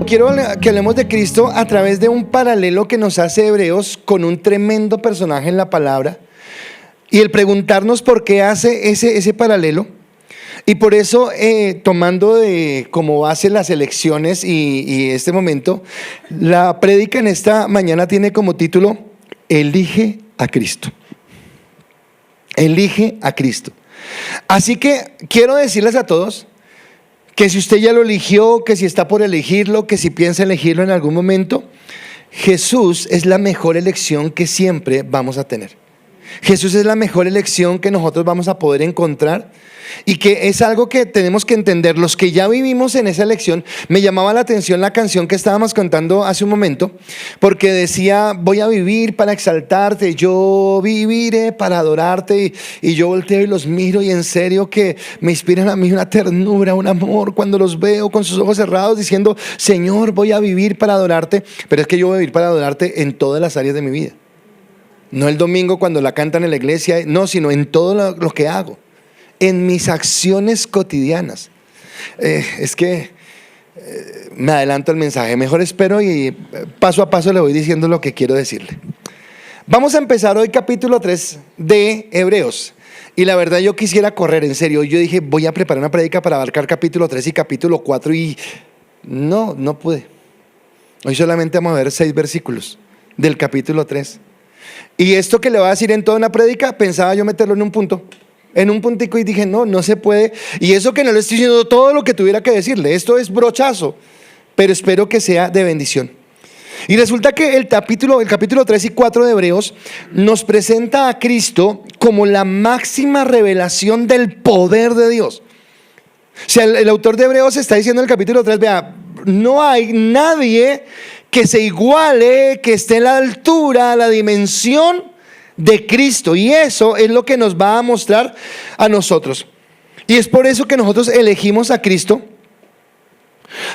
Quiero que hablemos de Cristo a través de un paralelo que nos hace Hebreos con un tremendo personaje en la palabra, y el preguntarnos por qué hace ese paralelo. Y por eso, tomando como base las elecciones y este momento, la prédica en esta mañana tiene como título: Elige a Cristo. Elige a Cristo. Así que quiero decirles a todos que si usted ya lo eligió, que si está por elegirlo, que si piensa elegirlo en algún momento, Jesús es la mejor elección que siempre vamos a tener. Jesús es la mejor elección que nosotros vamos a poder encontrar, y que es algo que tenemos que entender los que ya vivimos en esa elección. Me llamaba la atención la canción que estábamos cantando hace un momento, porque decía: voy a vivir para exaltarte, yo viviré para adorarte. Y yo volteo y los miro, y en serio que me inspiran a mí una ternura, un amor cuando los veo con sus ojos cerrados diciendo: Señor, voy a vivir para adorarte. Pero es que yo voy a vivir para adorarte en todas las áreas de mi vida, no el domingo cuando la cantan en la iglesia, no, sino en todo lo que hago, en mis acciones cotidianas. Es que me adelanto al mensaje, mejor espero y paso a paso le voy diciendo lo que quiero decirle. Vamos a empezar hoy capítulo 3 de Hebreos, y la verdad yo quisiera correr, en serio. Yo dije: voy a preparar una prédica para abarcar capítulo 3 y capítulo 4, y no pude. Hoy solamente vamos a ver 6 versículos del capítulo 3. Y esto que le voy a decir en toda una prédica, pensaba yo meterlo en un puntico, y dije: no se puede. Y eso que no le estoy diciendo todo lo que tuviera que decirle, esto es brochazo, pero espero que sea de bendición. Y resulta que el capítulo 3 y 4 de Hebreos nos presenta a Cristo como la máxima revelación del poder de Dios. O sea, el autor de Hebreos está diciendo en el capítulo 3, vea, no hay nadie que se iguale, que esté en la altura, la dimensión de Cristo. Y eso es lo que nos va a mostrar a nosotros. Y es por eso que nosotros elegimos a Cristo,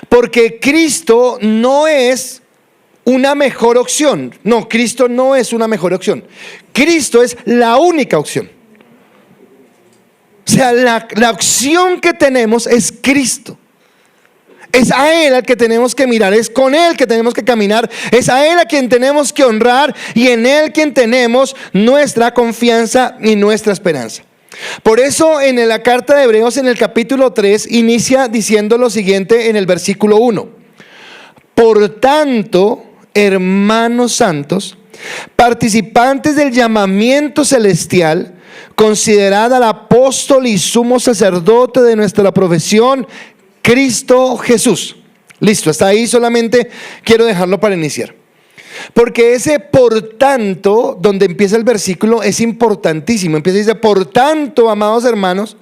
porque Cristo no es una mejor opción. No, Cristo no es una mejor opción. Cristo es la única opción. O sea, la opción que tenemos es Cristo. Es a Él al que tenemos que mirar, es con Él que tenemos que caminar, es a Él a quien tenemos que honrar, y en Él quien tenemos nuestra confianza y nuestra esperanza. Por eso en la carta de Hebreos, en el capítulo 3, inicia diciendo lo siguiente en el versículo 1: por tanto, hermanos santos, participantes del llamamiento celestial, considerad al apóstol y sumo sacerdote de nuestra profesión, Cristo Jesús. Listo, hasta ahí solamente quiero dejarlo para iniciar, porque ese por tanto, donde empieza el versículo, es importantísimo. Empieza y dice: por tanto, amados hermanos.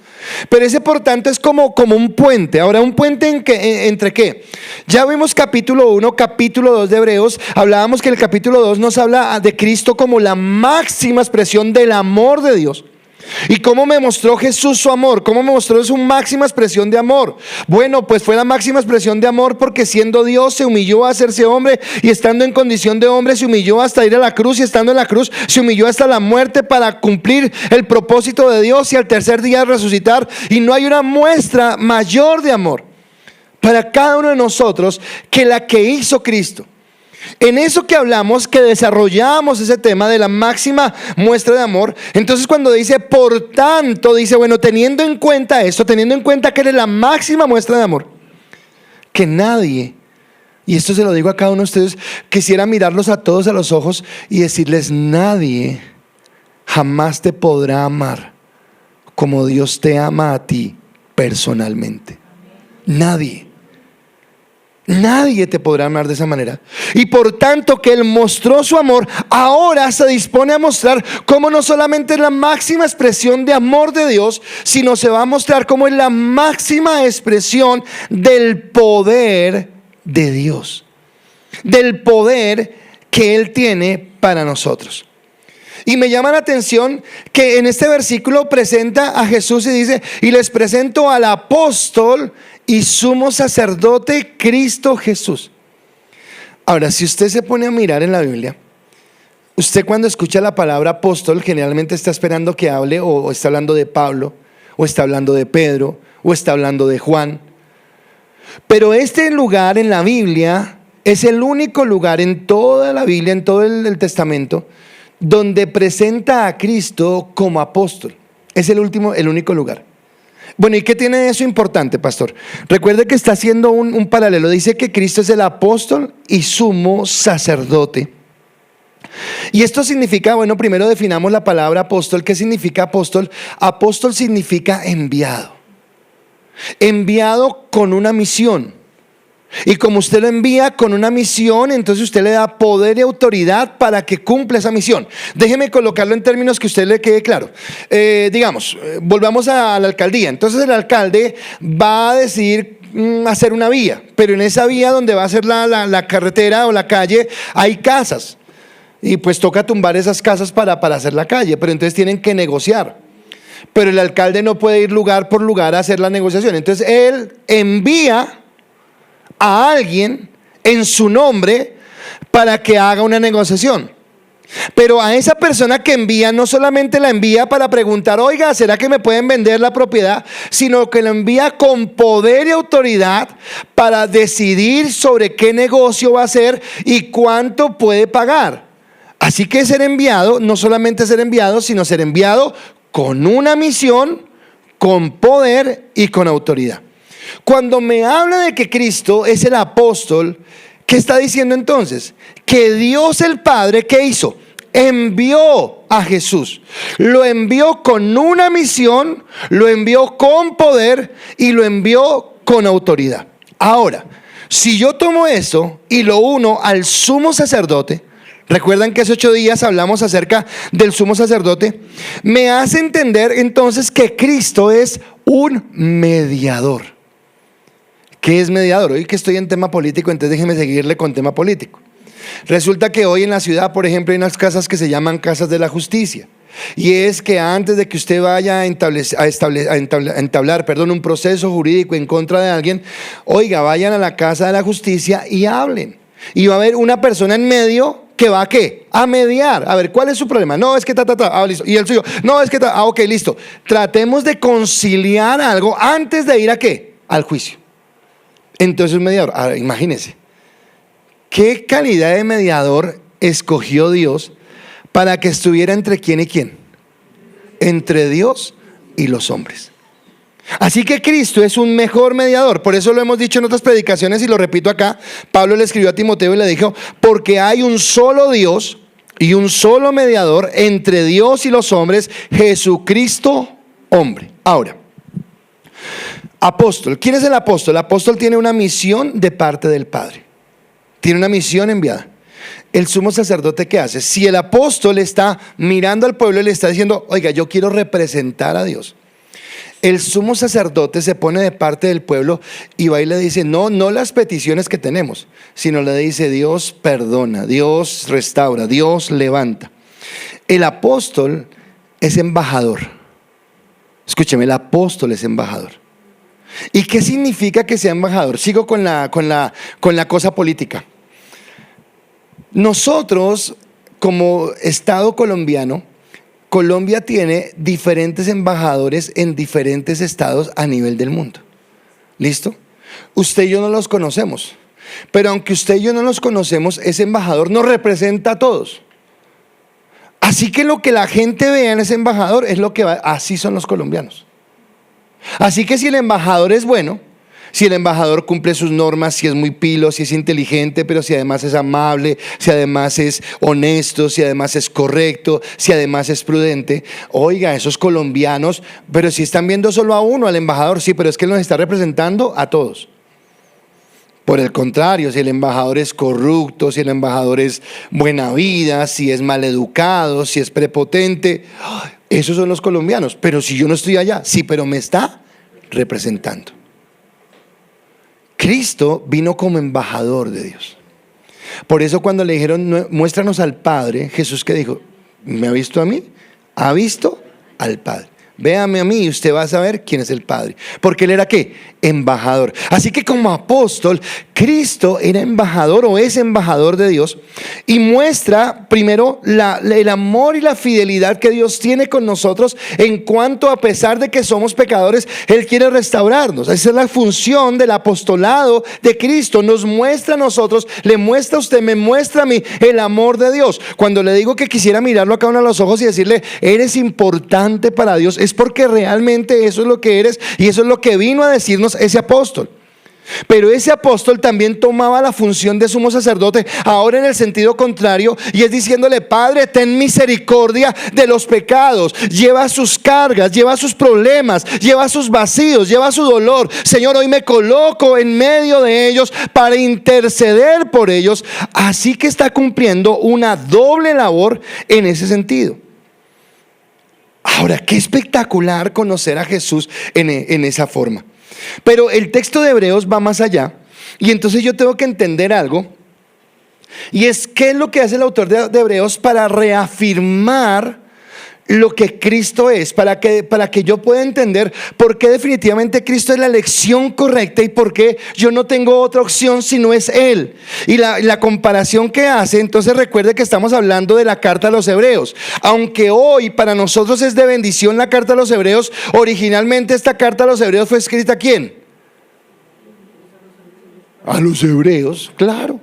Pero ese por tanto es como un puente. Ahora, ¿un puente entre qué? Ya vimos capítulo 1, capítulo 2 de Hebreos. Hablábamos que el capítulo 2 nos habla de Cristo como la máxima expresión del amor de Dios. ¿Y cómo me mostró Jesús su amor? ¿Cómo me mostró su máxima expresión de amor? Bueno, pues fue la máxima expresión de amor porque siendo Dios se humilló a hacerse hombre, y estando en condición de hombre se humilló hasta ir a la cruz, y estando en la cruz se humilló hasta la muerte para cumplir el propósito de Dios y al tercer día resucitar. Y no hay una muestra mayor de amor para cada uno de nosotros que la que hizo Cristo. En eso que hablamos, que desarrollamos ese tema de la máxima muestra de amor, entonces cuando dice por tanto, dice: bueno, teniendo en cuenta esto, teniendo en cuenta que eres la máxima muestra de amor, que nadie, y esto se lo digo a cada uno de ustedes, quisiera mirarlos a todos a los ojos y decirles: nadie jamás te podrá amar como Dios te ama a ti personalmente. Nadie te podrá amar de esa manera. Y por tanto que Él mostró su amor, ahora se dispone a mostrar cómo no solamente es la máxima expresión de amor de Dios, sino se va a mostrar cómo es la máxima expresión del poder de Dios, del poder que Él tiene para nosotros. Y me llama la atención que en este versículo presenta a Jesús y dice: y les presento al apóstol y sumo sacerdote, Cristo Jesús. Ahora, si usted se pone a mirar en la Biblia, usted cuando escucha la palabra apóstol generalmente está esperando que hable o está hablando de Pablo, o está hablando de Pedro, o está hablando de Juan. Pero este lugar en la Biblia es el único lugar en toda la Biblia, en todo el Testamento, donde presenta a Cristo como apóstol. Es el único lugar. Bueno, ¿y qué tiene eso importante, pastor? Recuerde que está haciendo un paralelo. Dice que Cristo es el apóstol y sumo sacerdote. Y esto significa, bueno, primero definamos la palabra apóstol. ¿Qué significa apóstol? Apóstol significa enviado. Enviado con una misión. Y como usted lo envía con una misión, entonces usted le da poder y autoridad para que cumpla esa misión. Déjeme colocarlo en términos que a usted le quede claro. Volvamos a la alcaldía. Entonces el alcalde va a decidir hacer una vía, pero en esa vía donde va a ser la carretera o la calle hay casas. Y pues toca tumbar esas casas para hacer la calle, pero entonces tienen que negociar. Pero el alcalde no puede ir lugar por lugar a hacer la negociación. Entonces él envía a alguien en su nombre para que haga una negociación. Pero a esa persona que envía no solamente la envía para preguntar, oiga, ¿será que me pueden vender la propiedad? Sino que la envía con poder y autoridad para decidir sobre qué negocio va a hacer y cuánto puede pagar. Así que ser enviado, no solamente ser enviado, sino ser enviado con una misión, con poder y con autoridad. Cuando me habla de que Cristo es el apóstol, ¿qué está diciendo entonces? Que Dios el Padre, ¿qué hizo? Envió a Jesús. Lo envió con una misión, lo envió con poder y lo envió con autoridad. Ahora, si yo tomo eso y lo uno al sumo sacerdote, recuerdan que hace 8 días hablamos acerca del sumo sacerdote, me hace entender entonces que Cristo es un mediador. ¿Qué es mediador? Hoy que estoy en tema político, entonces déjeme seguirle con tema político. Resulta que hoy en la ciudad, por ejemplo, hay unas casas que se llaman casas de la justicia. Y es que antes de que usted vaya a entablar un proceso jurídico en contra de alguien, oiga, vayan a la casa de la justicia y hablen. Y va a haber una persona en medio que va a ¿qué? A mediar. A ver, ¿cuál es su problema? No, es que listo. Y el suyo, no, es que ok, listo. Tratemos de conciliar algo antes de ir a ¿qué? Al juicio. Entonces un mediador, ahora imagínense, ¿qué calidad de mediador escogió Dios para que estuviera entre quién y quién? Entre Dios y los hombres. Así que Cristo es un mejor mediador. Por eso lo hemos dicho en otras predicaciones y lo repito acá. Pablo le escribió a Timoteo y le dijo, porque hay un solo Dios y un solo mediador entre Dios y los hombres, Jesucristo hombre. Ahora, apóstol. ¿Quién es el apóstol? El apóstol tiene una misión de parte del Padre. Tiene una misión enviada. El sumo sacerdote, ¿qué hace? Si el apóstol está mirando al pueblo y le está diciendo, oiga, yo quiero representar a Dios, el sumo sacerdote se pone de parte del pueblo y va y le dice, no las peticiones que tenemos, sino le dice, Dios perdona, Dios restaura, Dios levanta. El apóstol es embajador. Escúcheme, el apóstol es embajador. ¿Y qué significa que sea embajador? Sigo con la cosa política. Nosotros, como Estado colombiano, Colombia tiene diferentes embajadores en diferentes estados a nivel del mundo. ¿Listo? Usted y yo no los conocemos, pero aunque usted y yo no los conocemos, ese embajador nos representa a todos. Así que lo que la gente vea en ese embajador es lo que va, así son los colombianos. Así que si el embajador es bueno, si el embajador cumple sus normas, si es muy pilo, si es inteligente, pero si además es amable, si además es honesto, si además es correcto, si además es prudente, oiga, esos colombianos, pero si están viendo solo a uno, al embajador, sí, pero es que él nos está representando a todos. Por el contrario, si el embajador es corrupto, si el embajador es buena vida, si es maleducado, si es prepotente, esos son los colombianos. Pero si yo no estoy allá, sí, pero me está representando. Cristo vino como embajador de Dios. Por eso cuando le dijeron, muéstranos al Padre, Jesús, ¿qué dijo? ¿Me ha visto a mí? ¿Ha visto al Padre? Véame a mí y usted va a saber quién es el Padre. Porque él era ¿qué? Embajador. Así que como apóstol, Cristo era embajador o es embajador de Dios y muestra primero el amor y la fidelidad que Dios tiene con nosotros en cuanto a pesar de que somos pecadores, Él quiere restaurarnos. Esa es la función del apostolado de Cristo. Nos muestra a nosotros, le muestra a usted, me muestra a mí el amor de Dios. Cuando le digo que quisiera mirarlo a cada uno a los ojos y decirle, eres importante para Dios, es porque realmente eso es lo que eres y eso es lo que vino a decirnos ese apóstol. Pero ese apóstol también tomaba la función de sumo sacerdote, ahora en el sentido contrario, y es diciéndole: Padre, ten misericordia de los pecados. Lleva sus cargas, lleva sus problemas, lleva sus vacíos, lleva su dolor. Señor, hoy me coloco en medio de ellos para interceder por ellos. Así que está cumpliendo una doble labor en ese sentido. Ahora, qué espectacular conocer a Jesús en esa forma. Pero el texto de Hebreos va más allá, y entonces yo tengo que entender algo, y es qué es lo que hace el autor de Hebreos para reafirmar lo que Cristo es, para que yo pueda entender por qué definitivamente Cristo es la elección correcta y por qué yo no tengo otra opción si no es Él. Y la comparación que hace, entonces recuerde que estamos hablando de la carta a los Hebreos. Aunque hoy para nosotros es de bendición la carta a los Hebreos, originalmente esta carta a los Hebreos fue escrita ¿a quién? A los Hebreos, claro.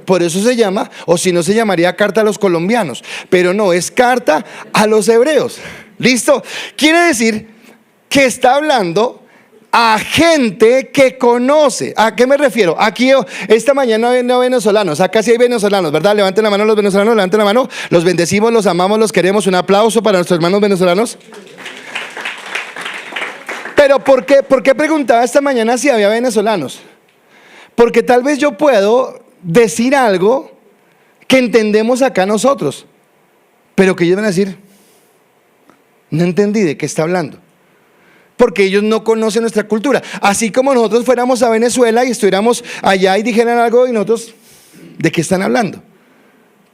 Por eso se llama, o si no se llamaría carta a los colombianos, pero no, es carta a los hebreos. ¿Listo? Quiere decir que está hablando a gente que conoce. ¿A qué me refiero? Aquí esta mañana no venezolanos, acá sí hay venezolanos, ¿verdad? Levanten la mano los venezolanos, levanten la mano. Los bendecimos, los amamos, los queremos. Un aplauso para nuestros hermanos venezolanos. Pero ¿por qué preguntaba esta mañana si había venezolanos? Porque tal vez yo puedo decir algo que entendemos acá nosotros, pero que ellos van a decir: no entendí de qué está hablando, porque ellos no conocen nuestra cultura. Así como nosotros fuéramos a Venezuela y estuviéramos allá y dijeran algo y nosotros, ¿de qué están hablando?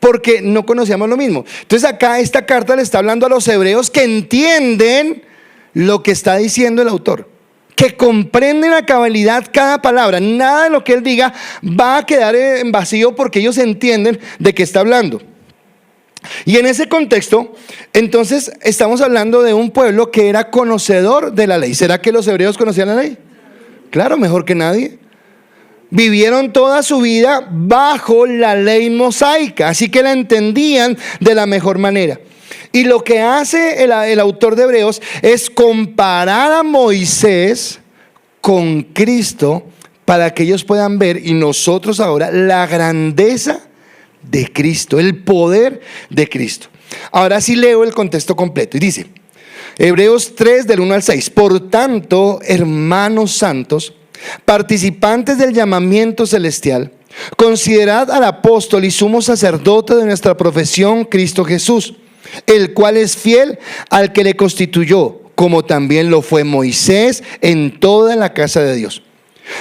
Porque no conocíamos lo mismo. Entonces acá esta carta le está hablando a los hebreos que entienden lo que está diciendo el autor, que comprenden a cabalidad cada palabra. Nada de lo que él diga va a quedar en vacío, porque ellos entienden de qué está hablando. Y en ese contexto, entonces estamos hablando de un pueblo que era conocedor de la ley. ¿Será que los hebreos conocían la ley? Claro, mejor que nadie. Vivieron toda su vida bajo la ley mosaica, así que la entendían de la mejor manera. Y lo que hace el autor de Hebreos es comparar a Moisés con Cristo para que ellos puedan ver, y nosotros ahora, la grandeza de Cristo, el poder de Cristo. Ahora sí leo el contexto completo y dice, Hebreos 3 del 1 al 6: Por tanto, hermanos santos, participantes del llamamiento celestial, considerad al apóstol y sumo sacerdote de nuestra profesión, Cristo Jesús, el cual es fiel al que le constituyó, como también lo fue Moisés en toda la casa de Dios.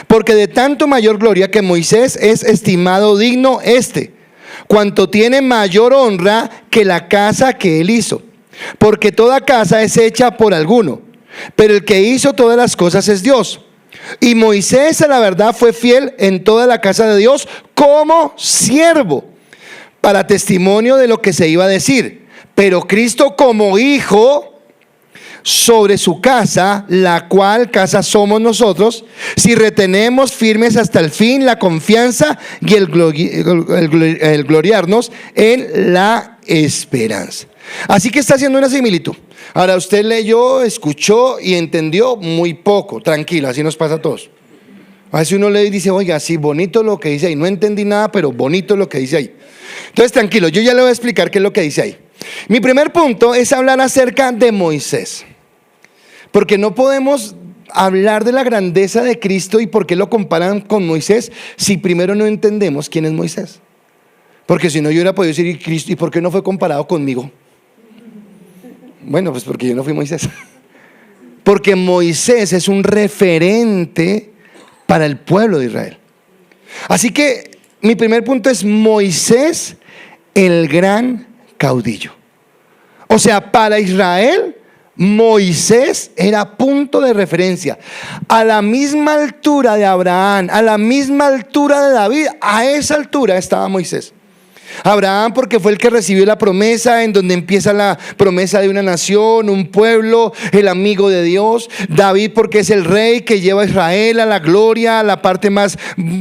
Porque de tanto mayor gloria que Moisés es estimado digno cuanto tiene mayor honra que la casa que él hizo. Porque toda casa es hecha por alguno, pero el que hizo todas las cosas es Dios. Y Moisés, a la verdad, fue fiel en toda la casa de Dios como siervo, para testimonio de lo que se iba a decir. Pero Cristo como hijo sobre su casa, la cual casa somos nosotros, si retenemos firmes hasta el fin la confianza y el gloriarnos en la esperanza. Así que está haciendo una similitud. Ahora, usted leyó, escuchó y entendió muy poco. Tranquilo, así nos pasa a todos. A veces uno lee y dice: oiga, sí, bonito lo que dice ahí. No entendí nada, pero bonito lo que dice ahí. Entonces, tranquilo, yo ya le voy a explicar qué es lo que dice ahí. Mi primer punto es hablar acerca de Moisés, porque no podemos hablar de la grandeza de Cristo y por qué lo comparan con Moisés si primero no entendemos quién es Moisés. Porque si no, yo hubiera podido decir: ¿y Cristo, y por qué no fue comparado conmigo? Bueno, pues porque yo no fui Moisés. Porque Moisés es un referente para el pueblo de Israel. Así que mi primer punto es Moisés, el gran caudillo. O sea, para Israel, Moisés era punto de referencia. A la misma altura de Abraham, a la misma altura de David, a esa altura estaba Moisés. Abraham porque fue el que recibió la promesa, en donde empieza la promesa de una nación, un pueblo, el amigo de Dios. David porque es el rey que lleva a Israel a la gloria, a la parte más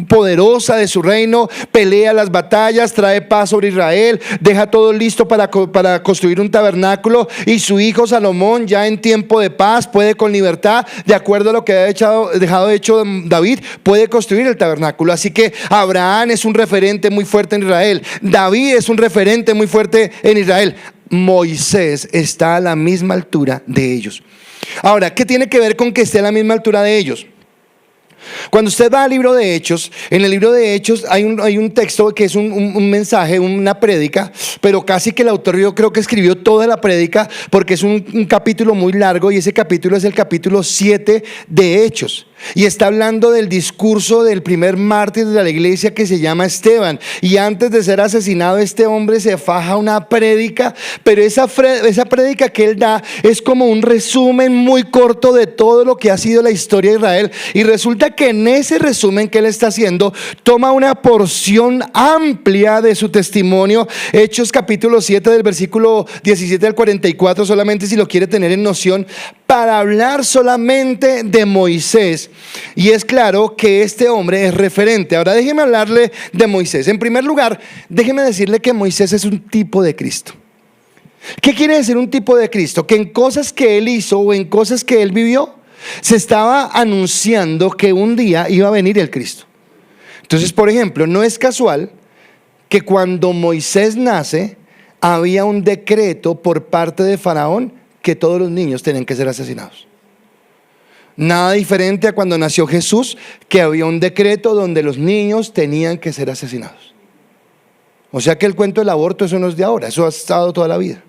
poderosa de su reino, pelea las batallas, trae paz sobre Israel, deja todo listo para construir un tabernáculo, y su hijo Salomón, ya en tiempo de paz, puede con libertad, de acuerdo a lo que había dejado hecho David, puede construir el tabernáculo. Así que Abraham es un referente muy fuerte en Israel. David es un referente muy fuerte en Israel. Moisés está a la misma altura de ellos. Ahora, ¿qué tiene que ver con que esté a la misma altura de ellos? Cuando usted va al libro de Hechos, en el libro de Hechos hay un texto que es un mensaje, una prédica, pero casi que el autor, yo creo que escribió toda la prédica, porque es un capítulo muy largo, y ese capítulo es el capítulo 7 de Hechos. Y está hablando del discurso del primer mártir de la iglesia, que se llama Esteban. Y antes de ser asesinado, este hombre se faja una prédica, pero esa prédica que él da es como un resumen muy corto de todo lo que ha sido la historia de Israel. Y resulta que en ese resumen que él está haciendo, toma una porción amplia de su testimonio. Hechos capítulo 7 del versículo 17 al 44, solamente si lo quiere tener en noción, para hablar solamente de Moisés. Y es claro que este hombre es referente. Ahora déjeme hablarle de Moisés. En primer lugar, déjeme decirle que Moisés es un tipo de Cristo. ¿Qué quiere decir un tipo de Cristo? Que en cosas que él hizo o en cosas que él vivió, se estaba anunciando que un día iba a venir el Cristo. Entonces, por ejemplo, no es casual que cuando Moisés nace, había un decreto por parte de Faraón que todos los niños tenían que ser asesinados. Nada diferente a cuando nació Jesús, que había un decreto donde los niños tenían que ser asesinados. O sea que el cuento del aborto, eso no es de ahora, eso ha estado toda la vida.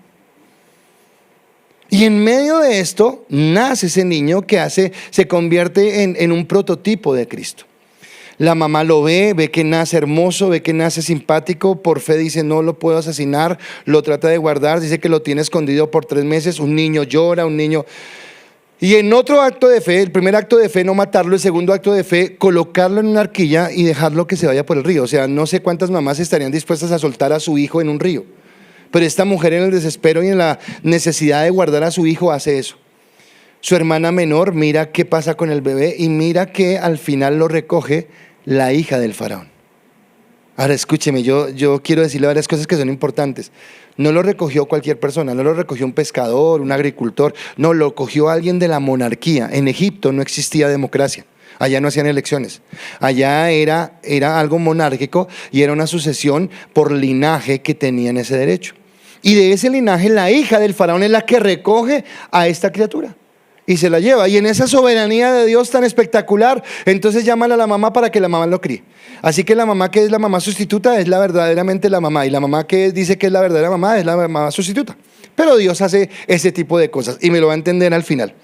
Y en medio de esto nace ese niño que se convierte en un prototipo de Cristo. La mamá lo ve que nace hermoso, ve que nace simpático, por fe dice no lo puedo asesinar, lo trata de guardar, dice que lo tiene escondido por 3 meses, un niño llora, un niño... Y en otro acto de fe, el primer acto de fe no matarlo, el segundo acto de fe colocarlo en una arquilla y dejarlo que se vaya por el río. O sea, no sé cuántas mamás estarían dispuestas a soltar a su hijo en un río, pero esta mujer en el desespero y en la necesidad de guardar a su hijo hace eso. Su hermana menor mira qué pasa con el bebé y mira que al final lo recoge la hija del faraón. Ahora escúcheme, yo quiero decirle varias cosas que son importantes. No lo recogió cualquier persona, no lo recogió un pescador, un agricultor, no, lo cogió alguien de la monarquía. En Egipto no existía democracia, allá no hacían elecciones, allá era algo monárquico y era una sucesión por linaje que tenían ese derecho. Y de ese linaje la hija del faraón es la que recoge a esta criatura y se la lleva, y en esa soberanía de Dios tan espectacular, entonces llaman a la mamá para que la mamá lo críe. Así que la mamá que es la mamá sustituta es verdaderamente la mamá, y la mamá que dice que es la verdadera mamá es la mamá sustituta. Pero Dios hace ese tipo de cosas y me lo va a entender al final.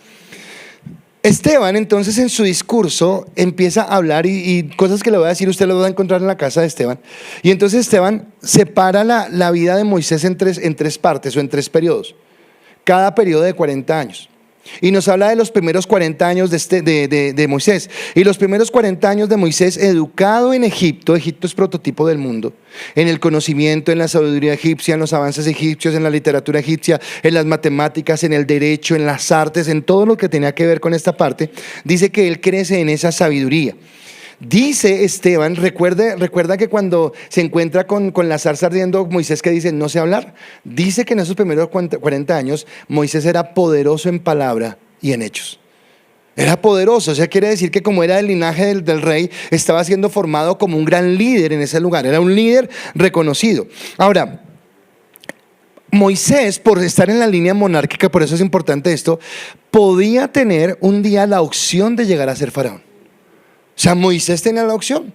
Esteban entonces en su discurso empieza a hablar y cosas que le voy a decir usted lo va a encontrar en la casa de Esteban. Y entonces Esteban separa la vida de Moisés en tres partes o en 3 periodos, cada periodo de 40 años. Y nos habla de los primeros 40 años de Moisés. Y los primeros 40 años de Moisés educado en Egipto. Egipto es prototipo del mundo, en el conocimiento, en la sabiduría egipcia, en los avances egipcios, en la literatura egipcia, en las matemáticas, en el derecho, en las artes, en todo lo que tenía que ver con esta parte. Dice que él crece en esa sabiduría. Dice Esteban, recuerda que cuando se encuentra con la zarza ardiendo, Moisés que dice, no sé hablar. Dice que en esos primeros 40 años, Moisés era poderoso en palabra y en hechos. Era poderoso, o sea, quiere decir que como era del linaje del rey, estaba siendo formado como un gran líder en ese lugar. Era un líder reconocido. Ahora, Moisés, por estar en la línea monárquica, por eso es importante esto, podía tener un día la opción de llegar a ser faraón. O sea, Moisés tenía la opción.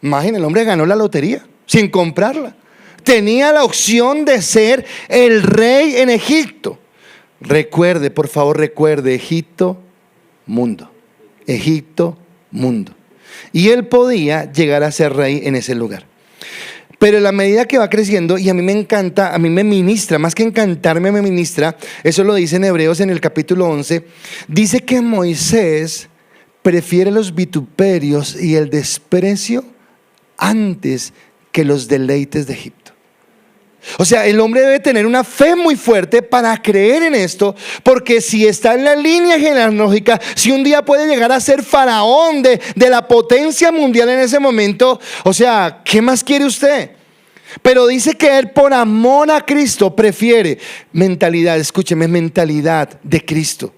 Imagínense, el hombre ganó la lotería sin comprarla. Tenía la opción de ser el rey en Egipto. Recuerde, por favor, recuerde, Egipto, mundo. Egipto, mundo. Y él podía llegar a ser rey en ese lugar. Pero en la medida que va creciendo, y a mí me encanta, a mí me ministra, más que encantarme me ministra, eso lo dice en Hebreos en el capítulo 11, dice que Moisés prefiere los vituperios y el desprecio antes que los deleites de Egipto. O sea, el hombre debe tener una fe muy fuerte para creer en esto, porque si está en la línea genealógica, si un día puede llegar a ser faraón de la potencia mundial en ese momento, o sea, ¿qué más quiere usted? Pero dice que él, por amor a Cristo, prefiere mentalidad, escúcheme, mentalidad de Cristo.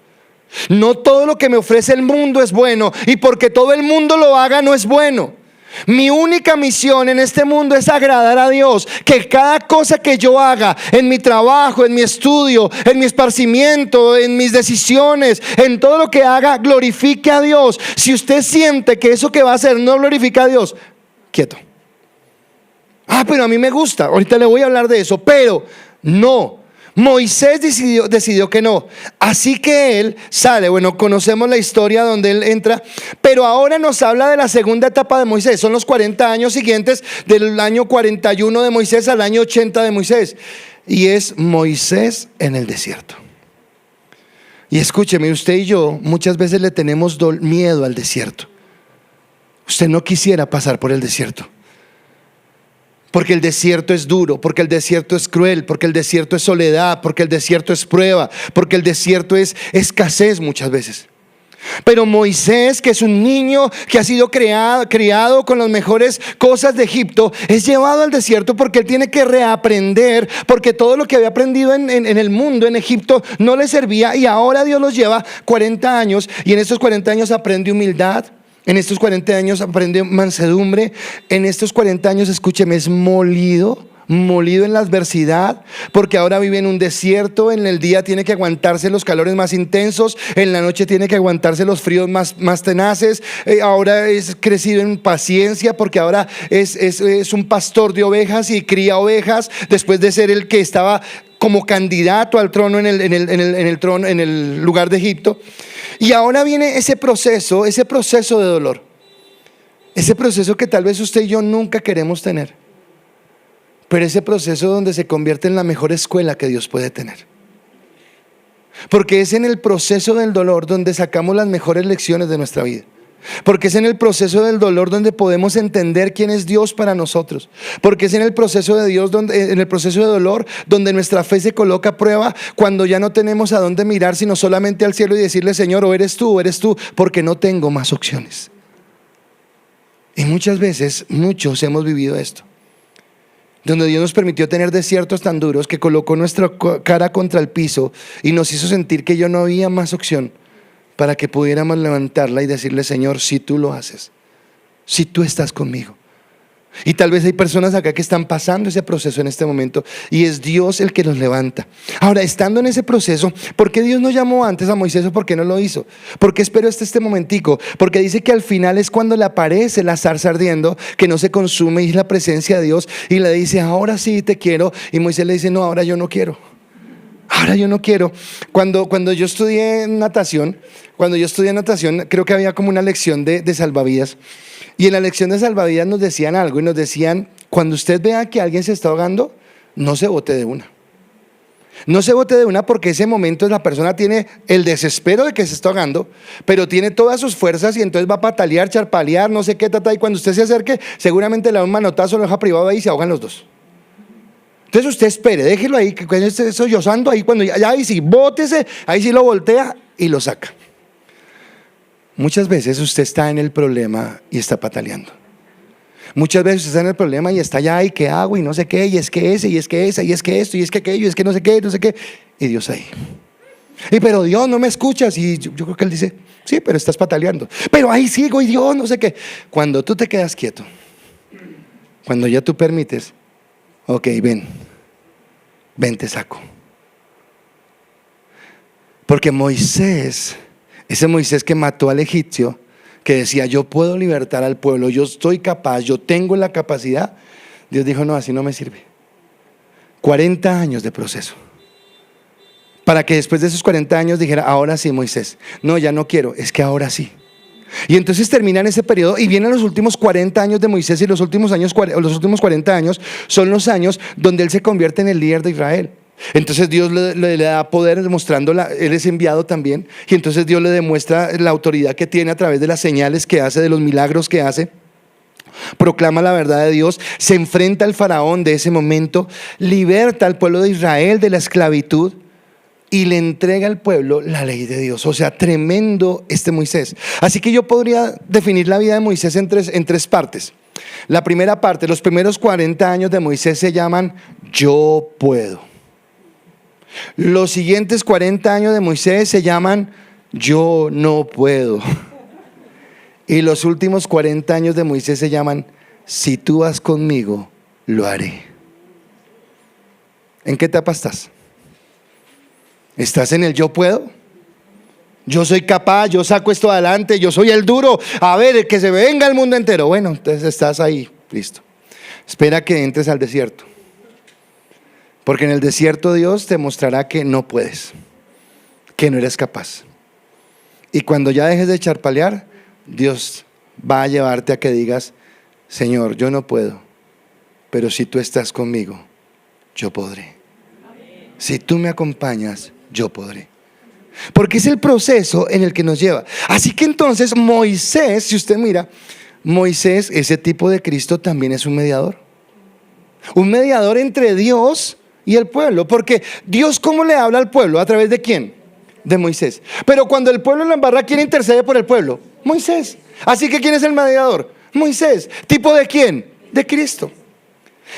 No todo lo que me ofrece el mundo es bueno, y porque todo el mundo lo haga no es bueno. Mi única misión en este mundo es agradar a Dios. Que cada cosa que yo haga, en mi trabajo, en mi estudio, en mi esparcimiento, en mis decisiones, en todo lo que haga, glorifique a Dios. Si usted siente que eso que va a hacer no glorifica a Dios, quieto. Pero a mí me gusta, ahorita le voy a hablar de eso, pero no. Moisés decidió que no. Así que él sale. Bueno, conocemos la historia donde él entra, pero ahora nos habla de la segunda etapa de Moisés. Son los 40 años siguientes, del año 41 de Moisés al año 80 de Moisés. Y es Moisés en el desierto. Y escúcheme, usted y yo muchas veces le tenemos miedo al desierto. Usted no quisiera pasar por el desierto, porque el desierto es duro, porque el desierto es cruel, porque el desierto es soledad, porque el desierto es prueba, porque el desierto es escasez muchas veces. Pero Moisés, que es un niño que ha sido criado con las mejores cosas de Egipto, es llevado al desierto porque él tiene que reaprender, porque todo lo que había aprendido en el mundo, en Egipto, no le servía, y ahora Dios los lleva 40 años, y en estos 40 años aprende humildad. En estos 40 años aprende mansedumbre. En estos 40 años, escúcheme, es molido en la adversidad, porque ahora vive en un desierto. En el día tiene que aguantarse los calores más intensos, en la noche tiene que aguantarse los fríos más tenaces. Ahora es crecido en paciencia, porque ahora es un pastor de ovejas y cría ovejas, después de ser el que estaba como candidato al trono en el lugar de Egipto. Y ahora viene ese proceso de dolor, ese proceso que tal vez usted y yo nunca queremos tener, pero ese proceso donde se convierte en la mejor escuela que Dios puede tener. Porque es en el proceso del dolor donde sacamos las mejores lecciones de nuestra vida. Porque es en el proceso del dolor donde podemos entender quién es Dios para nosotros. Porque es en el proceso de en el proceso de dolor donde nuestra fe se coloca a prueba, cuando ya no tenemos a dónde mirar, sino solamente al cielo, y decirle: Señor, o eres tú, porque no tengo más opciones. Y muchas veces, muchos hemos vivido esto, donde Dios nos permitió tener desiertos tan duros que colocó nuestra cara contra el piso y nos hizo sentir que ya no había más opción, para que pudiéramos levantarla y decirle: Señor, si tú lo haces, si tú estás conmigo. Y tal vez hay personas acá que están pasando ese proceso en este momento, y es Dios el que los levanta. Ahora, estando en ese proceso, ¿por qué Dios no llamó antes a Moisés, o por qué no lo hizo? ¿Por qué esperó este momentico? Porque dice que al final es cuando le aparece la zarza ardiendo, que no se consume, y es la presencia de Dios, y le dice: ahora sí te quiero. Y Moisés le dice: no, ahora yo no quiero. Ahora yo no quiero. Cuando yo estudié natación, creo que había como una lección de salvavidas. Y en la lección de salvavidas nos decían algo, y nos decían: cuando usted vea que alguien se está ahogando, no se bote de una. No se bote de una, porque ese momento la persona tiene el desespero de que se está ahogando, pero tiene todas sus fuerzas, y entonces va a patalear, charpalear, no sé qué, y cuando usted se acerque, seguramente le da un manotazo, lo deja privado ahí y se ahogan los dos. Entonces usted espere, déjelo ahí, que cuando esté sollozando ahí, cuando ya ahí sí, bótese, ahí sí lo voltea y lo saca. Muchas veces usted está en el problema y está pataleando. Muchas veces usted está en el problema y está allá, y qué hago, y no sé qué, y es que ese, y es que esa, y es que esto, y es que aquello, y es que no sé qué, y Dios ahí. Y pero Dios, no me escuchas. Y yo creo que Él dice: sí, pero estás pataleando. Pero ahí sigo, y Dios, no sé qué. Cuando tú te quedas quieto, cuando ya tú permites: ok, ven, te saco. Porque Moisés, ese Moisés que mató al egipcio, que decía: yo puedo libertar al pueblo, yo estoy capaz, yo tengo la capacidad. Dios dijo: no, así no me sirve. 40 años de proceso, para que después de esos 40 años dijera: ahora sí, Moisés, no, ya no quiero, es que ahora sí. Y entonces terminan ese periodo y vienen los últimos 40 años de Moisés, y los últimos 40 años son los años donde él se convierte en el líder de Israel. Entonces Dios le da poder, él es enviado también, y entonces Dios le demuestra la autoridad que tiene a través de las señales que hace, de los milagros que hace. Proclama la verdad de Dios, se enfrenta al faraón de ese momento, liberta al pueblo de Israel de la esclavitud y le entrega al pueblo la ley de Dios. O sea, tremendo este Moisés. Así que yo podría definir la vida de Moisés en tres partes. La primera parte, los primeros 40 años de Moisés se llaman yo puedo. Los siguientes 40 años de Moisés se llaman yo no puedo. Y los últimos 40 años de Moisés se llaman si tú vas conmigo, lo haré. ¿En qué etapa estás? ¿Estás en el yo puedo? Yo soy capaz, yo saco esto adelante, yo soy el duro. A ver, que se venga el mundo entero. Bueno, entonces estás ahí, listo. Espera que entres al desierto. Porque en el desierto Dios te mostrará que no puedes, que no eres capaz. Y cuando ya dejes de charpalear, Dios va a llevarte a que digas: Señor, yo no puedo, pero si tú estás conmigo, yo podré. Si tú me acompañas, yo podré. Porque es el proceso en el que nos lleva. Así que entonces Moisés, si usted mira, Moisés, ese tipo de Cristo, también es un mediador. Un mediador entre Dios y el pueblo. Porque Dios, ¿cómo le habla al pueblo? ¿A través de quién? De Moisés. Pero cuando el pueblo la embarra, ¿quién intercede por el pueblo? Moisés. Así que ¿quién es el mediador? Moisés. ¿Tipo de quién? De Cristo.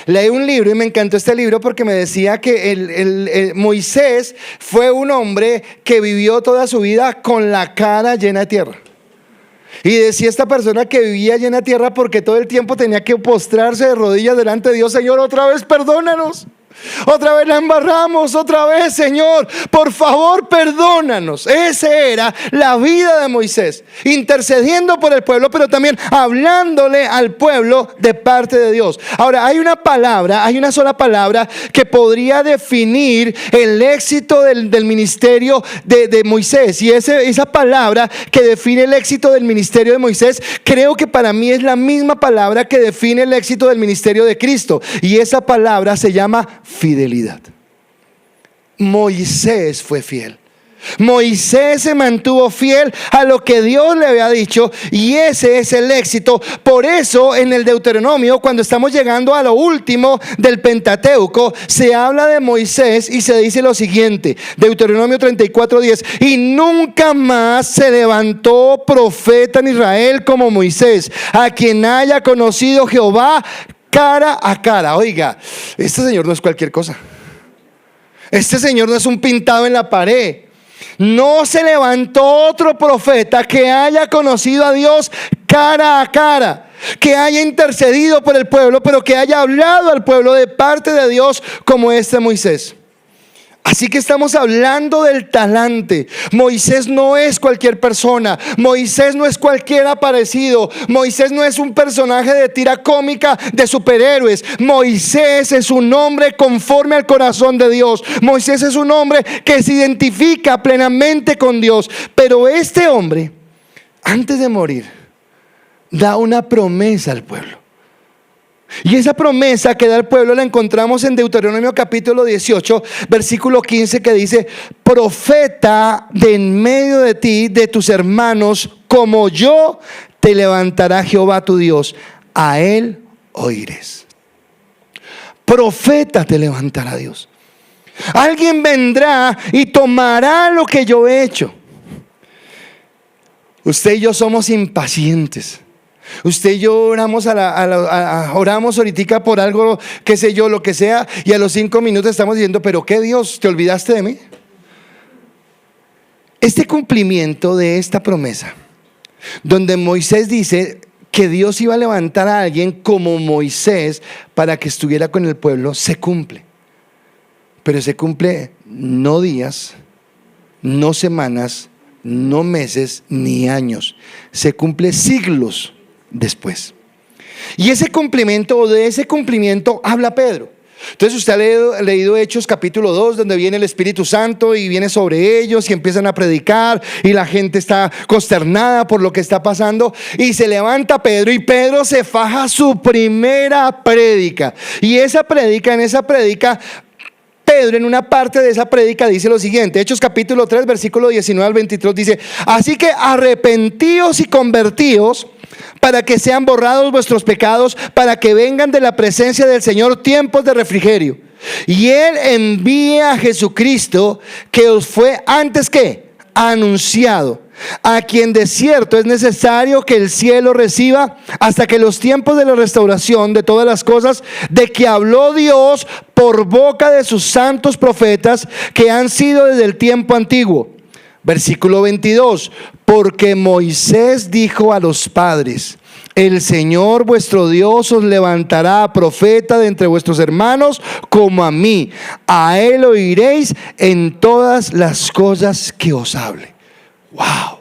Leí un libro y me encantó este libro porque me decía que Moisés fue un hombre que vivió toda su vida con la cara llena de tierra. Y decía esta persona que vivía llena de tierra porque todo el tiempo tenía que postrarse de rodillas delante de Dios: Señor, otra vez perdónanos. Otra vez la embarramos, otra vez, Señor, por favor, perdónanos. Esa era la vida de Moisés, intercediendo por el pueblo, pero también hablándole al pueblo de parte de Dios. Ahora, hay una sola palabra que podría definir el éxito del ministerio de Moisés. Y esa palabra que define el éxito del ministerio de Moisés, creo que para mí es la misma palabra que define el éxito del ministerio de Cristo. Y esa palabra se llama fidelidad. Moisés fue fiel. Moisés se mantuvo fiel a lo que Dios le había dicho, y ese es el éxito. Por eso en el Deuteronomio, cuando estamos llegando a lo último del Pentateuco, se habla de Moisés y se dice lo siguiente: Deuteronomio 34:10, y nunca más se levantó profeta en Israel como Moisés, a quien haya conocido Jehová cara a cara. Oiga, este señor no es cualquier cosa. Este señor no es un pintado en la pared. No se levantó otro profeta que haya conocido a Dios cara a cara, que haya intercedido por el pueblo, pero que haya hablado al pueblo de parte de Dios como este Moisés. Así que estamos hablando del talante. Moisés no es cualquier persona. Moisés no es cualquier aparecido. Moisés no es un personaje de tira cómica de superhéroes. Moisés es un hombre conforme al corazón de Dios. Moisés es un hombre que se identifica plenamente con Dios. Pero este hombre, antes de morir, da una promesa al pueblo. Y esa promesa que da el pueblo la encontramos en Deuteronomio capítulo 18, versículo 15, que dice: profeta de en medio de ti, de tus hermanos, como yo, te levantará Jehová tu Dios, a él oirás. Profeta te levantará Dios. Alguien vendrá y tomará lo que yo he hecho. Usted y yo somos impacientes. Usted y yo oramos oramos ahorita por algo, qué sé yo, lo que sea, y a los 5 minutos estamos diciendo: ¿pero qué, Dios? ¿Te olvidaste de mí? Este cumplimiento de esta promesa, donde Moisés dice que Dios iba a levantar a alguien como Moisés para que estuviera con el pueblo, se cumple. Pero se cumple no días, no semanas, no meses, ni años. Se cumple siglos después. Y ese cumplimiento, o de ese cumplimiento, habla Pedro. Entonces usted ha leído Hechos capítulo 2, donde viene el Espíritu Santo y viene sobre ellos y empiezan a predicar y la gente está consternada por lo que está pasando, y se levanta Pedro y Pedro se faja su primera prédica. Y en esa prédica, Pedro en una parte de esa prédica dice lo siguiente: Hechos capítulo 3 versículo 19 al 23 dice: así que arrepentíos y convertíos para que sean borrados vuestros pecados, para que vengan de la presencia del Señor tiempos de refrigerio, y Él envíe a Jesucristo, que os fue antes que anunciado, a quien de cierto es necesario que el cielo reciba hasta que los tiempos de la restauración de todas las cosas, de que habló Dios por boca de sus santos profetas, que han sido desde el tiempo antiguo. Versículo 22: porque Moisés dijo a los padres: el Señor vuestro Dios os levantará profeta de entre vuestros hermanos como a mí. A él oiréis en todas las cosas que os hable. Wow.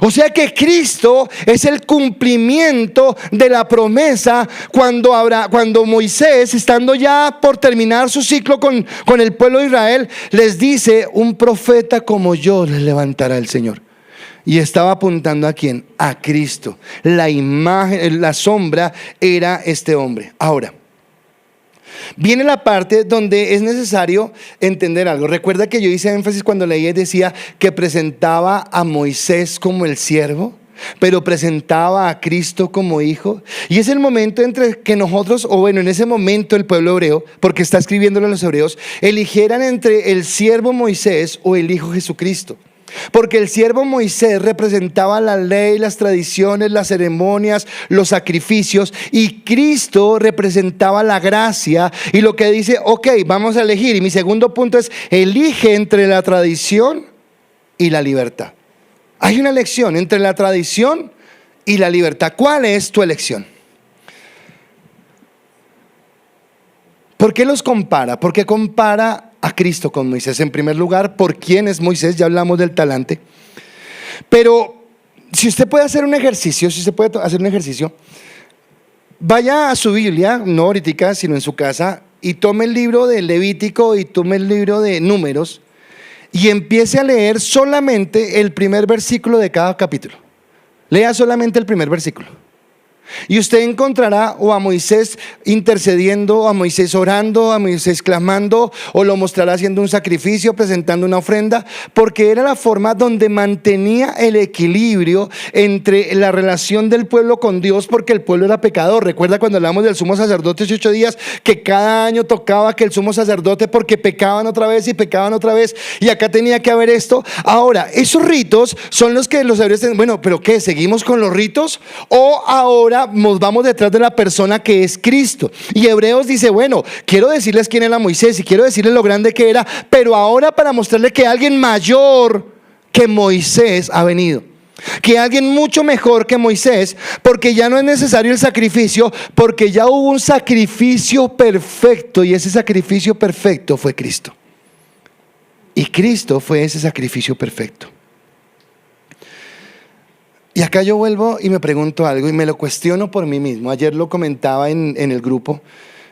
O sea que Cristo es el cumplimiento de la promesa cuando Moisés, estando ya por terminar su ciclo con el pueblo de Israel, les dice: un profeta como yo les levantará el Señor. Y estaba apuntando ¿a quién? A Cristo. La imagen, la sombra era este hombre. Ahora, viene la parte donde es necesario entender algo. Recuerda que yo hice énfasis cuando leí y decía que presentaba a Moisés como el siervo, pero presentaba a Cristo como hijo. Y es el momento entre que nosotros, o bueno, en ese momento el pueblo hebreo, porque está escribiéndolo a los hebreos, eligieran entre el siervo Moisés o el hijo Jesucristo. Porque el siervo Moisés representaba la ley, las tradiciones, las ceremonias, los sacrificios, y Cristo representaba la gracia. Y lo que dice: ok, vamos a elegir. Y mi segundo punto es: elige entre la tradición y la libertad. Hay una elección entre la tradición y la libertad. ¿Cuál es tu elección? ¿Por qué los compara? ¿Por qué compara a Cristo con Moisés? En primer lugar, ¿por quién es Moisés? Ya hablamos del talante. Pero si usted puede hacer un ejercicio, vaya a su Biblia, no ahorita, sino en su casa, y tome el libro de Levítico y tome el libro de Números y empiece a leer solamente el primer versículo de cada capítulo. Lea solamente el primer versículo. Y usted encontrará o a Moisés intercediendo, o a Moisés orando, a Moisés clamando, o lo mostrará haciendo un sacrificio, presentando una ofrenda, porque era la forma donde mantenía el equilibrio entre la relación del pueblo con Dios, porque el pueblo era pecador. Recuerda cuando hablamos del sumo sacerdote 8 días, que cada año tocaba que el sumo sacerdote, porque pecaban otra vez y pecaban otra vez, y acá tenía que haber esto. Ahora, esos ritos son los que los hebreos dicen: bueno, pero ¿qué? ¿Seguimos con los ritos? ¿O ahora nos vamos detrás de la persona que es Cristo? Y Hebreos dice: bueno, quiero decirles quién era Moisés y quiero decirles lo grande que era, pero ahora para mostrarle que alguien mayor que Moisés ha venido, que alguien mucho mejor que Moisés, porque ya no es necesario el sacrificio, porque ya hubo un sacrificio perfecto, y ese sacrificio perfecto fue Cristo. Y Cristo fue ese sacrificio perfecto. Y acá yo vuelvo y me pregunto algo y me lo cuestiono por mí mismo. Ayer lo comentaba en el grupo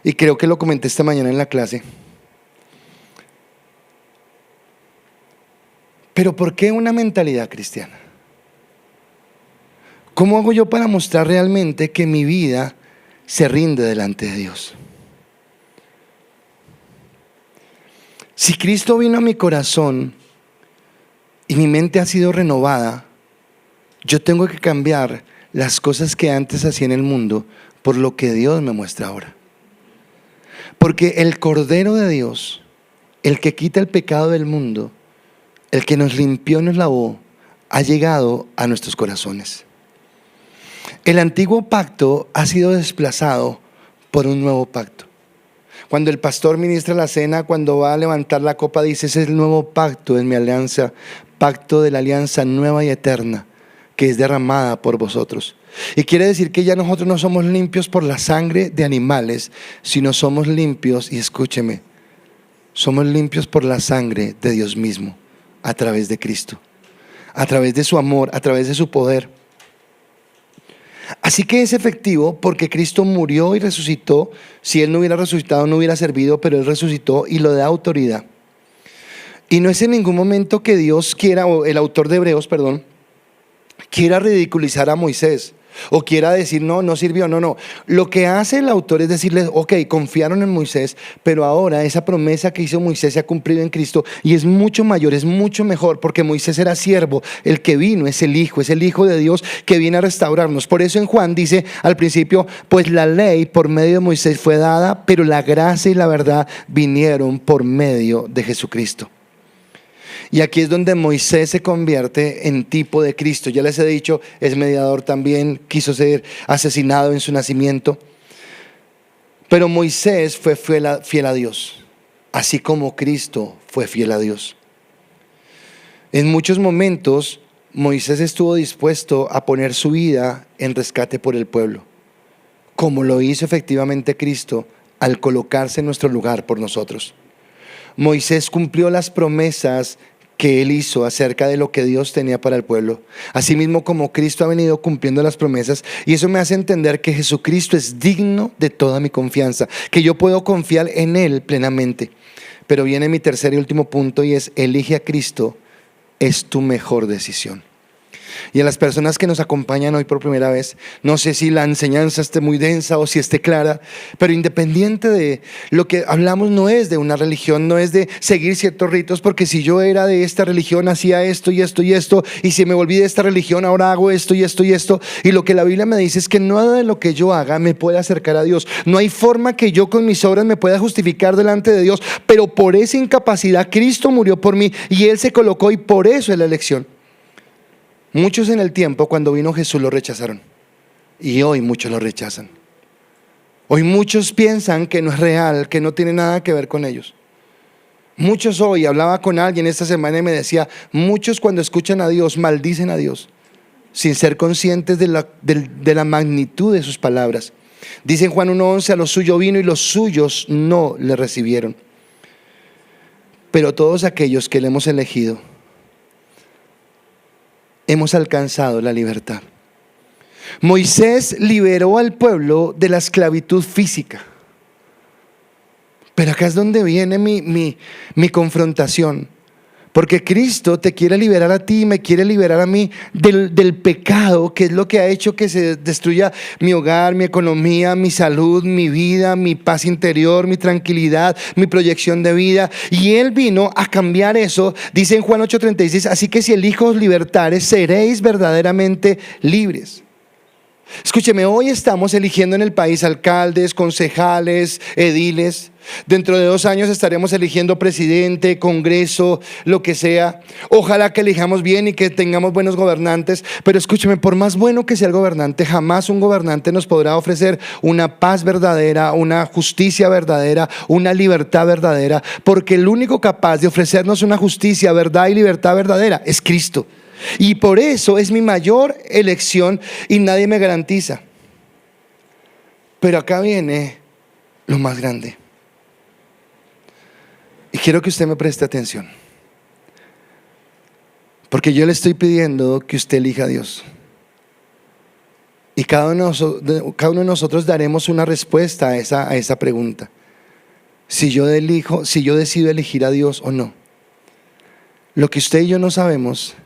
y creo que lo comenté esta mañana en la clase. Pero ¿por qué una mentalidad cristiana? ¿Cómo hago yo para mostrar realmente que mi vida se rinde delante de Dios? Si Cristo vino a mi corazón y mi mente ha sido renovada, yo tengo que cambiar las cosas que antes hacía en el mundo por lo que Dios me muestra ahora. Porque el Cordero de Dios, el que quita el pecado del mundo, el que nos limpió y nos lavó, ha llegado a nuestros corazones. El antiguo pacto ha sido desplazado por un nuevo pacto. Cuando el pastor ministra la cena, cuando va a levantar la copa, dice: ese es el nuevo pacto, es mi alianza, pacto de la alianza nueva y eterna, que es derramada por vosotros. Y quiere decir que ya nosotros no somos limpios por la sangre de animales, sino somos limpios, y escúcheme, somos limpios por la sangre de Dios mismo, a través de Cristo, a través de su amor, a través de su poder. Así que es efectivo porque Cristo murió y resucitó. Si Él no hubiera resucitado no hubiera servido, pero Él resucitó y lo da autoridad. Y no es en ningún momento que Dios quiera, o el autor de Hebreos, perdón, quiera ridiculizar a Moisés o quiera decir no sirvió, no. Lo que hace el autor es decirles, ok, confiaron en Moisés, pero ahora esa promesa que hizo Moisés se ha cumplido en Cristo y es mucho mayor, es mucho mejor, porque Moisés era siervo, el que vino es el Hijo de Dios que viene a restaurarnos. Por eso en Juan dice al principio, pues la ley por medio de Moisés fue dada, pero la gracia y la verdad vinieron por medio de Jesucristo. Y aquí es donde Moisés se convierte en tipo de Cristo. Ya les he dicho, es mediador también, quiso ser asesinado en su nacimiento. Pero Moisés fue fiel a Dios, así como Cristo fue fiel a Dios. En muchos momentos, Moisés estuvo dispuesto a poner su vida en rescate por el pueblo, como lo hizo efectivamente Cristo al colocarse en nuestro lugar por nosotros. Moisés cumplió las promesas que Él hizo acerca de lo que Dios tenía para el pueblo, asimismo como Cristo ha venido cumpliendo las promesas, y eso me hace entender que Jesucristo es digno de toda mi confianza, que yo puedo confiar en Él plenamente. Pero viene mi tercer y último punto, y es: elige a Cristo, es tu mejor decisión. Y a las personas que nos acompañan hoy por primera vez, no sé si la enseñanza esté muy densa o si esté clara, pero independiente de lo que hablamos, no es de una religión, no es de seguir ciertos ritos, porque si yo era de esta religión hacía esto y esto y esto, y si me volví de esta religión ahora hago esto y esto y esto. Y lo que la Biblia me dice es que nada de lo que yo haga me puede acercar a Dios. No hay forma que yo con mis obras me pueda justificar delante de Dios, pero por esa incapacidad Cristo murió por mí y Él se colocó, y por eso es la elección. Muchos en el tiempo cuando vino Jesús lo rechazaron, y hoy muchos lo rechazan. Hoy muchos piensan que no es real, que no tiene nada que ver con ellos. Muchos hoy, hablaba con alguien esta semana y me decía, muchos cuando escuchan a Dios maldicen a Dios sin ser conscientes de la magnitud de sus palabras. Dice en Juan 1:11, a lo suyo vino y los suyos no le recibieron. Pero todos aquellos que le hemos elegido, hemos alcanzado la libertad. Moisés liberó al pueblo de la esclavitud física. Pero acá es donde viene mi confrontación. Porque Cristo te quiere liberar a ti, me quiere liberar a mí del pecado, que es lo que ha hecho que se destruya mi hogar, mi economía, mi salud, mi vida, mi paz interior, mi tranquilidad, mi proyección de vida. Y Él vino a cambiar eso. Dice en Juan 8:36, así que si el Hijo os libertare, seréis verdaderamente libres. Escúcheme, hoy estamos eligiendo en el país alcaldes, concejales, ediles. Dentro de 2 años estaremos eligiendo presidente, congreso, lo que sea. Ojalá que elijamos bien y que tengamos buenos gobernantes. Pero escúcheme, por más bueno que sea el gobernante, jamás un gobernante nos podrá ofrecer una paz verdadera, una justicia verdadera, una libertad verdadera. Porque el único capaz de ofrecernos una justicia, verdad y libertad verdadera es Cristo. Y por eso es mi mayor elección y nadie me garantiza. Pero acá viene lo más grande. Y quiero que usted me preste atención, porque yo le estoy pidiendo que usted elija a Dios. Y cada uno de nosotros daremos una respuesta a esa pregunta. Si yo decido elegir a Dios o no. Lo que usted y yo no sabemos,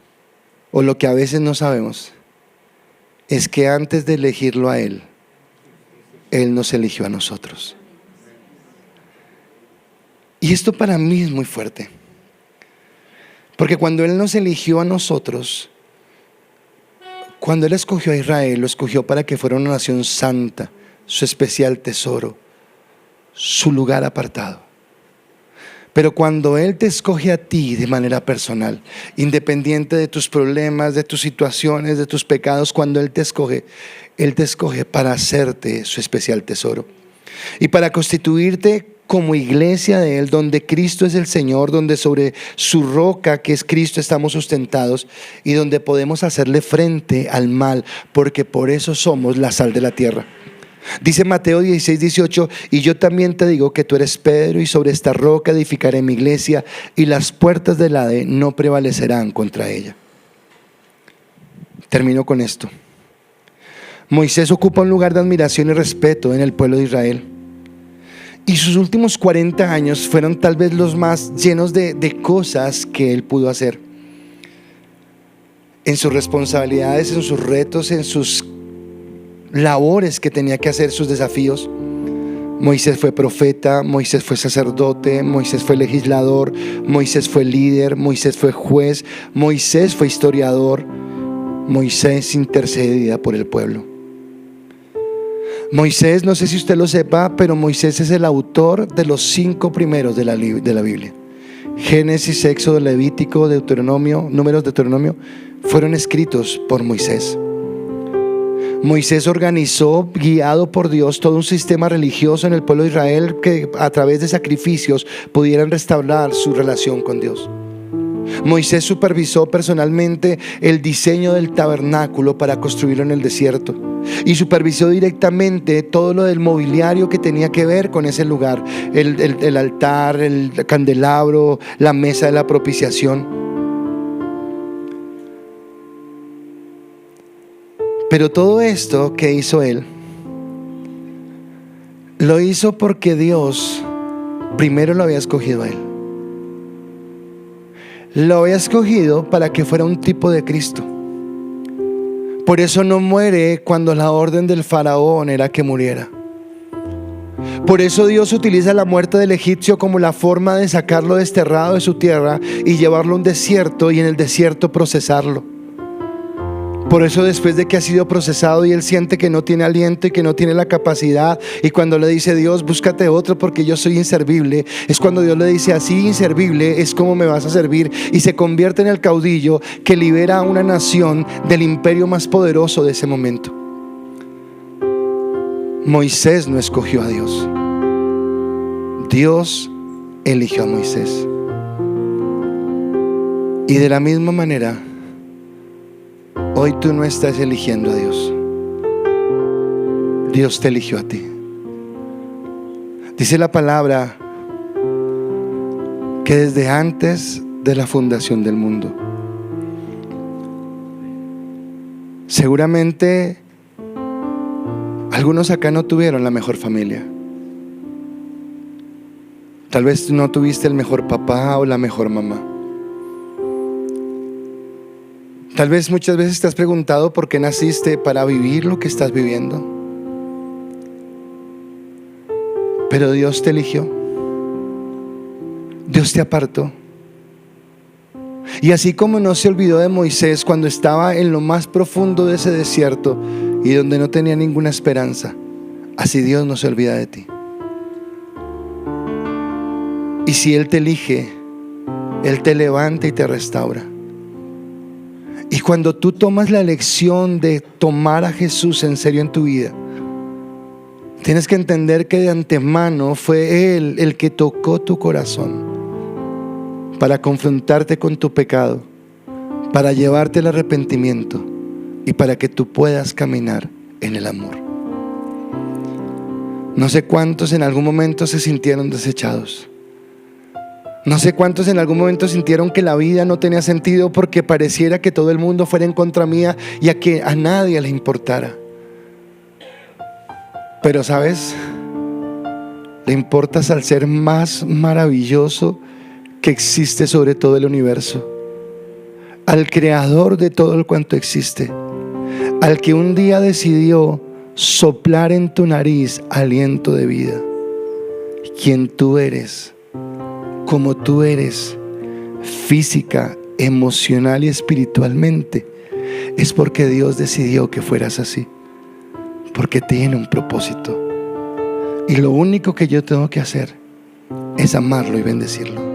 o lo que a veces no sabemos, es que antes de elegirlo a Él, Él nos eligió a nosotros. Y esto para mí es muy fuerte, porque cuando Él nos eligió a nosotros, cuando Él escogió a Israel, lo escogió para que fuera una nación santa, su especial tesoro, su lugar apartado. Pero cuando Él te escoge a ti de manera personal, independiente de tus problemas, de tus situaciones, de tus pecados, cuando Él te escoge para hacerte su especial tesoro y para constituirte como iglesia de Él, donde Cristo es el Señor, donde sobre su roca que es Cristo estamos sustentados y donde podemos hacerle frente al mal, porque por eso somos la sal de la tierra. Dice Mateo 16:18, y yo también te digo que tú eres Pedro, y sobre esta roca edificaré mi iglesia, y las puertas del Hades no prevalecerán contra ella. Termino con esto. Moisés ocupa un lugar de admiración y respeto en el pueblo de Israel. Y sus últimos 40 años fueron tal vez los más llenos de cosas que él pudo hacer. En sus responsabilidades, en sus retos, en sus labores que tenía que hacer, sus desafíos. Moisés fue profeta, Moisés fue sacerdote, Moisés fue legislador, Moisés fue líder, Moisés fue juez, Moisés fue historiador, Moisés intercedía por el pueblo. Moisés, no sé si usted lo sepa, pero Moisés es el autor de los 5 primeros de la Biblia. Génesis, Éxodo, Levítico, Deuteronomio, Números, Deuteronomio, fueron escritos por Moisés. Moisés organizó, guiado por Dios, todo un sistema religioso en el pueblo de Israel que a través de sacrificios pudieran restaurar su relación con Dios. Moisés supervisó personalmente el diseño del tabernáculo para construirlo en el desierto y supervisó directamente todo lo del mobiliario que tenía que ver con ese lugar, el altar, el candelabro, la mesa de la propiciación. Pero todo esto que hizo él, lo hizo porque Dios primero lo había escogido a él. Lo había escogido para que fuera un tipo de Cristo. Por eso no muere cuando la orden del faraón era que muriera. Por eso Dios utiliza la muerte del egipcio como la forma de sacarlo desterrado de su tierra y llevarlo a un desierto, y en el desierto procesarlo. Por eso después de que ha sido procesado y él siente que no tiene aliento y que no tiene la capacidad, y cuando le dice Dios, búscate otro porque yo soy inservible, es cuando Dios le dice, así inservible es como me vas a servir, y se convierte en el caudillo que libera a una nación del imperio más poderoso de ese momento. Moisés no escogió a Dios, Dios eligió a Moisés. Y de la misma manera, hoy tú no estás eligiendo a Dios, Dios te eligió a ti. Dice la palabra que desde antes de la fundación del mundo, seguramente algunos acá no tuvieron la mejor familia. Tal vez no tuviste el mejor papá o la mejor mamá. Tal vez muchas veces te has preguntado por qué naciste para vivir lo que estás viviendo. Pero Dios te eligió, Dios te apartó. Y así como no se olvidó de Moisés cuando estaba en lo más profundo de ese desierto y donde no tenía ninguna esperanza, así Dios no se olvida de ti. Y si Él te elige, Él te levanta y te restaura. Y cuando tú tomas la elección de tomar a Jesús en serio en tu vida, tienes que entender que de antemano fue Él el que tocó tu corazón para confrontarte con tu pecado, para llevarte al arrepentimiento y para que tú puedas caminar en el amor. No sé cuántos en algún momento se sintieron desechados. No sé cuántos en algún momento sintieron que la vida no tenía sentido porque pareciera que todo el mundo fuera en contra mía y a que a nadie le importara. Pero ¿sabes? Le importas al ser más maravilloso que existe sobre todo el universo, al creador de todo el cuanto existe, al que un día decidió soplar en tu nariz aliento de vida. Quien tú eres, como tú eres, física, emocional y espiritualmente, es porque Dios decidió que fueras así, porque tiene un propósito. Y lo único que yo tengo que hacer es amarlo y bendecirlo.